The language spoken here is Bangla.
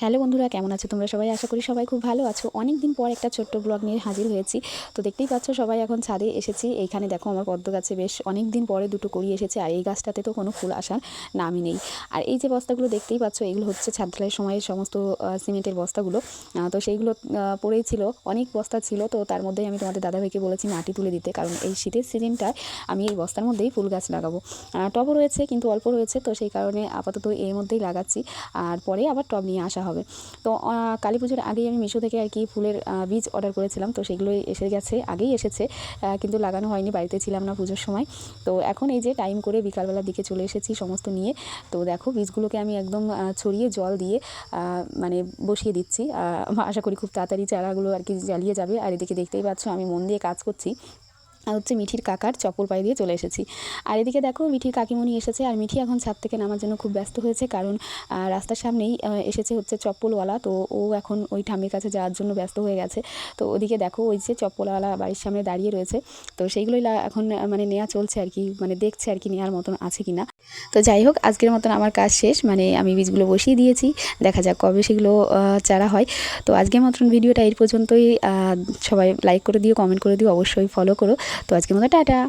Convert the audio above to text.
হ্যালো বন্ধুরা, কেমন আছো তোমরা সবাই? আশা করি সবাই খুব ভালো আছো। অনেক দিন পর একটা ছোট্ট ব্লগ নিয়ে হাজির হয়েছি। তো দেখতেই পাচ্ছ সবাই এখন ছাদে এসেছি। এইখানে দেখো আমার পদ্ম গাছে বেশ অনেক দিন পরে দুটো কড়ি এসেছে, আর এই গাছটাতে তো কোনো ফুল আসার নামই নেই। আর এই যে বস্তাগুলো দেখতেই পাচ্ছ, এগুলো হচ্ছে ছাদ ঢালাইয়ের সময়ের সমস্ত সিমেন্টের বস্তাগুলো। তো সেইগুলো পড়েই ছিল, অনেক বস্তা ছিল। তো তার মধ্যেই আমি তোমাদের দাদাভাইকে বলেছি মাটি তুলে দিতে, কারণ এই শীতের সিজনটায় আমি এই বস্তার মধ্যেই ফুল গাছ লাগাবো। টবও রয়েছে কিন্তু অল্প রয়েছে, তো সেই কারণে আপাতত এর মধ্যেই লাগাচ্ছি, আর পরে আবার টব নিয়ে আসা হবে। তো কালী পুজোর আগেই আমি মিশো থেকে আর কি ফুলের বীজ অর্ডার করেছিলাম, তো সেগুলোই এসে গেছে, আগেই এসেছে, কিন্তু লাগানো হয়নি, বাড়িতে ছিলাম না পুজোর সময়। তো এখন এই যে টাইম করে বিকালবেলার দিকে চলে এসেছি সমস্ত নিয়ে। তো দেখো বীজগুলোকে আমি একদম ছড়িয়ে জল দিয়ে মানে বসিয়ে দিচ্ছি। আশা করি খুব তাড়াতাড়ি চারাগুলো আর কি জ্বালিয়ে যাবে। আর এদিকে দেখতেই পাচ্ছ আমি মন দিয়ে কাজ করছি, আর হচ্ছে মিঠির কাকার চপ্পল পায়ে দিয়ে চলে এসেছি। আর এদিকে দেখো মিঠির কাকিমণি এসেছে, আর মিঠি এখন ছাদ থেকে নামার জন্য খুব ব্যস্ত হয়েছে, কারণ রাস্তার সামনেই এসেছে হচ্ছে চপ্পলওয়ালা। তো ও এখন ওই ঠাম্মির কাছে যাওয়ার জন্য ব্যস্ত হয়ে গেছে। তো ওদিকে দেখো ওই যে চপ্পলওয়ালা বাড়ির সামনে দাঁড়িয়ে রয়েছে, তো সেইগুলোই এখন মানে নেওয়া চলছে আর কি, মানে দেখছে আর কি নেওয়ার মতন আছে কি না। তো যাই হোক, আজকের মতন আমার কাজ শেষ, মানে আমি বীজগুলো বসিয়ে দিয়েছি, দেখা যাক কবে সেগুলো চারা হয়। তো আজকের মতন ভিডিওটা এই পর্যন্তই। সবাই লাইক করে দিও, কমেন্ট করে দিও, অবশ্যই ফলো করো। তো আজকের মতো টাটা।